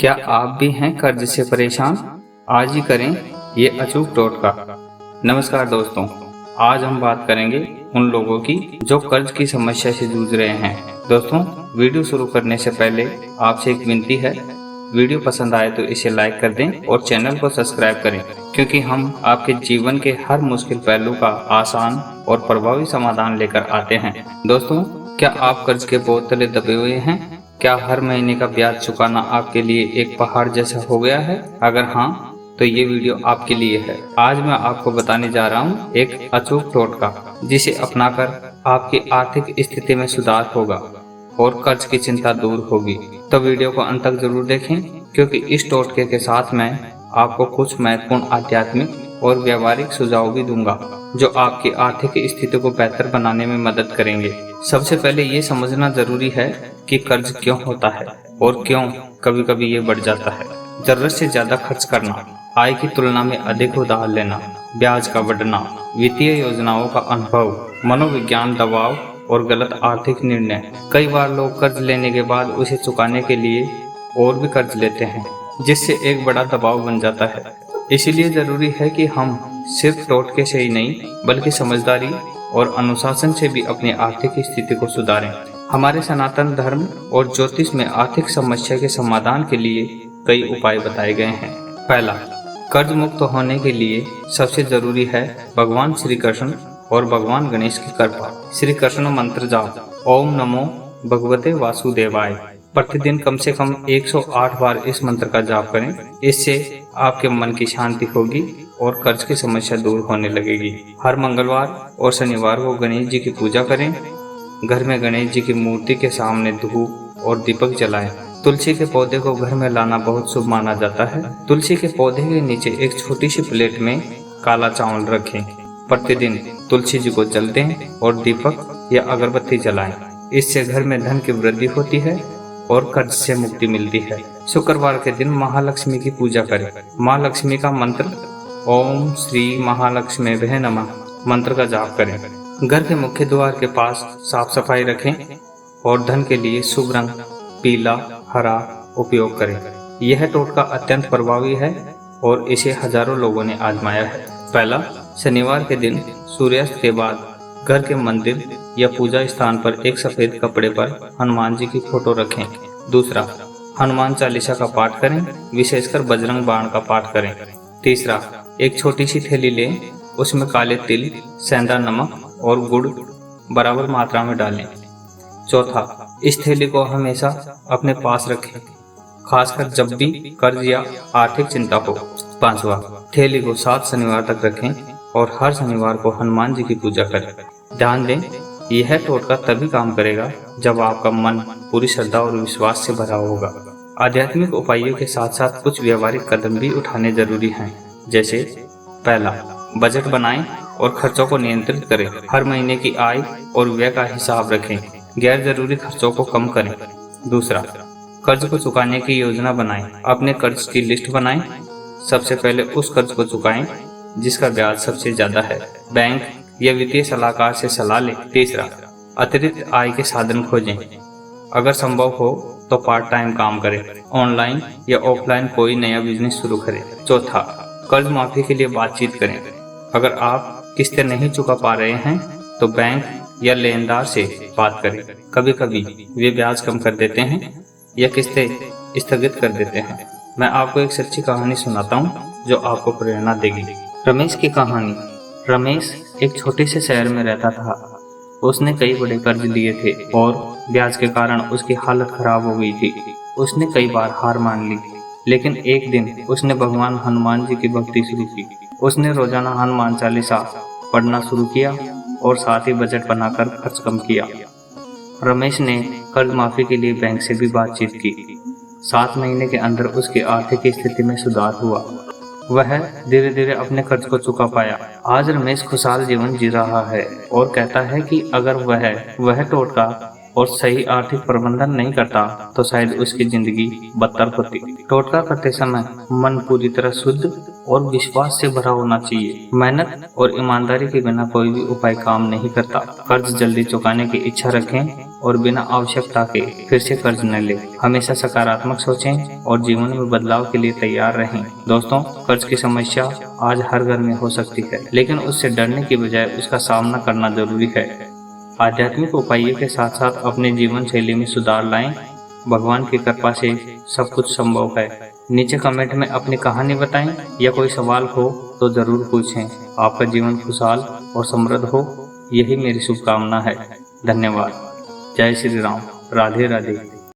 क्या आप भी हैं कर्ज से परेशान? आज ही करें ये अचूक टोटका। नमस्कार दोस्तों, आज हम बात करेंगे उन लोगों की जो कर्ज की समस्या से जूझ रहे हैं। दोस्तों, वीडियो शुरू करने से पहले आपसे एक विनती है, वीडियो पसंद आए तो इसे लाइक कर दें और चैनल को सब्सक्राइब करें, क्योंकि हम आपके जीवन के हर मुश्किल पहलू का आसान और प्रभावी समाधान लेकर आते हैं। दोस्तों, क्या आप कर्ज के बोझ तले दबे हुए हैं? क्या हर महीने का ब्याज चुकाना आपके लिए एक पहाड़ जैसा हो गया है? अगर हाँ, तो ये वीडियो आपके लिए है। आज मैं आपको बताने जा रहा हूँ एक अचूक टोटका, जिसे अपनाकर आपकी आर्थिक स्थिति में सुधार होगा और कर्ज की चिंता दूर होगी। तो वीडियो को अंत तक जरूर देखें, क्योंकि इस टोटके के साथ मैं आपको कुछ महत्वपूर्ण आध्यात्मिक और व्यवहारिक सुझाव भी दूंगा, जो आपकी आर्थिक स्थिति को बेहतर बनाने में मदद करेंगे। सबसे पहले ये समझना जरूरी है कि कर्ज क्यों होता है और क्यों कभी कभी ये बढ़ जाता है। जरूरत से ज्यादा खर्च करना, आय की तुलना में अधिक उधार लेना, ब्याज का बढ़ना, वित्तीय योजनाओं का अनुभव, मनोविज्ञान दबाव और गलत आर्थिक निर्णय। कई बार लोग कर्ज लेने के बाद उसे चुकाने के लिए और भी कर्ज लेते हैं, जिससे एक बड़ा दबाव बन जाता है। इसीलिए जरूरी है कि हम सिर्फ टोटके से ही नहीं, बल्कि समझदारी और अनुशासन से भी अपनी आर्थिक स्थिति को सुधारें। हमारे सनातन धर्म और ज्योतिष में आर्थिक समस्या के समाधान के लिए कई उपाय बताए गए हैं। पहला, कर्ज मुक्त होने के लिए सबसे जरूरी है भगवान श्री कृष्ण और भगवान गणेश की कृपा। श्री कृष्ण मंत्र जाप, ओम नमो भगवते वासुदेवाय। प्रतिदिन कम से कम 108 बार इस मंत्र का जाप करें। इससे आपके मन की शांति होगी और कर्ज की समस्या दूर होने लगेगी। हर मंगलवार और शनिवार को गणेश जी की पूजा करें। घर में गणेश जी की मूर्ति के सामने धूप और दीपक जलाएं। तुलसी के पौधे को घर में लाना बहुत शुभ माना जाता है। तुलसी के पौधे के नीचे एक छोटी सी प्लेट में काला चावल रखें। प्रतिदिन तुलसी जी को जल दें और दीपक या अगरबत्ती जलाएं। इससे घर में धन की वृद्धि होती है और कर्ज से मुक्ति मिलती है। शुक्रवार के दिन महालक्ष्मी की पूजा करें। माँ लक्ष्मी का मंत्र ओम श्री महालक्ष्मी वह नमः मंत्र का जाप करें। घर के मुख्य द्वार के पास साफ सफाई रखें और धन के लिए शुभ रंग पीला हरा उपयोग करें। यह टोटका अत्यंत प्रभावी है और इसे हजारों लोगों ने आजमाया है। पहला, शनिवार के दिन सूर्यास्त के बाद घर के मंदिर या पूजा स्थान पर एक सफेद कपड़े पर हनुमान जी की फोटो रखें। दूसरा, हनुमान चालीसा का पाठ करें, विशेषकर बजरंग बाण का पाठ करें। तीसरा, एक छोटी सी थैली लें, उसमें काले तिल, सेंधा नमक और गुड़ बराबर मात्रा में डालें। चौथा, इस थैली को हमेशा अपने पास रखें, खासकर जब भी कर्ज या आर्थिक चिंता हो। पांचवा, थैली को 7 शनिवार तक रखें और हर शनिवार को हनुमान जी की पूजा करें। ध्यान दें, यह टोटका तभी काम करेगा जब आपका मन पूरी श्रद्धा और विश्वास से भरा होगा। आध्यात्मिक उपायों के साथ साथ कुछ व्यवहारिक कदम भी उठाने जरूरी हैं। जैसे पहला, बजट बनाएं और खर्चों को नियंत्रित करें। हर महीने की आय और व्यय का हिसाब रखें। गैर जरूरी खर्चों को कम करें। दूसरा, कर्ज को चुकाने की योजना बनाएं। अपने कर्ज की लिस्ट बनाएं। सबसे पहले उस कर्ज को चुकाएं जिसका ब्याज सबसे ज्यादा है। बैंक या वित्तीय सलाहकार से सलाह लें। तीसरा, अतिरिक्त आय के साधन खोजें। अगर संभव हो तो पार्ट टाइम काम करें। ऑनलाइन या ऑफलाइन कोई नया बिजनेस शुरू करें। चौथा, कर्ज माफी के लिए बातचीत करें। अगर आप किस्तें नहीं चुका पा रहे हैं तो बैंक या लेनदार से बात करें। कभी कभी वे ब्याज कम कर देते हैं या किस्तें स्थगित कर देते हैं। मैं आपको एक सच्ची कहानी सुनाता हूँ जो आपको प्रेरणा देगी। रमेश की कहानी। रमेश एक छोटे से शहर में रहता था। उसने कई बड़े कर्ज लिए थे और ब्याज के कारण उसकी हालत खराब हो गई थी। उसने कई बार हार मान ली, लेकिन एक दिन उसने भगवान हनुमान जी की भक्ति शुरू की। उसने रोजाना हनुमान चालीसा पढ़ना शुरू किया और साथ ही बजट बनाकर खर्च कम किया। रमेश ने कर्ज माफी के लिए बैंक से भी बातचीत की। 7 महीने के अंदर उसकी आर्थिक स्थिति में सुधार हुआ। वह धीरे धीरे अपने कर्ज को चुका पाया। आज रमेश खुशहाल जीवन जी रहा है और कहता है कि अगर वह टोटका और सही आर्थिक प्रबंधन नहीं करता तो शायद उसकी जिंदगी बदतर होती। टोटका करते समय मन पूरी तरह शुद्ध और विश्वास से भरा होना चाहिए। मेहनत और ईमानदारी के बिना कोई भी उपाय काम नहीं करता। कर्ज जल्दी चुकाने की इच्छा रखें और बिना आवश्यकता के फिर से कर्ज न लें। हमेशा सकारात्मक सोचें और जीवन में बदलाव के लिए तैयार रहें। दोस्तों, कर्ज की समस्या आज हर घर में हो सकती है, लेकिन उससे डरने की बजाय उसका सामना करना जरूरी है। आध्यात्मिक उपायों के साथ साथ अपने जीवन शैली में सुधार लाएं। भगवान की कृपा से सब कुछ संभव है। नीचे कमेंट में अपनी कहानी बताएं या कोई सवाल हो तो जरूर पूछें। आपका जीवन खुशहाल और समृद्ध हो, यही मेरी शुभकामना है। धन्यवाद। जय श्री राम। राधे राधे।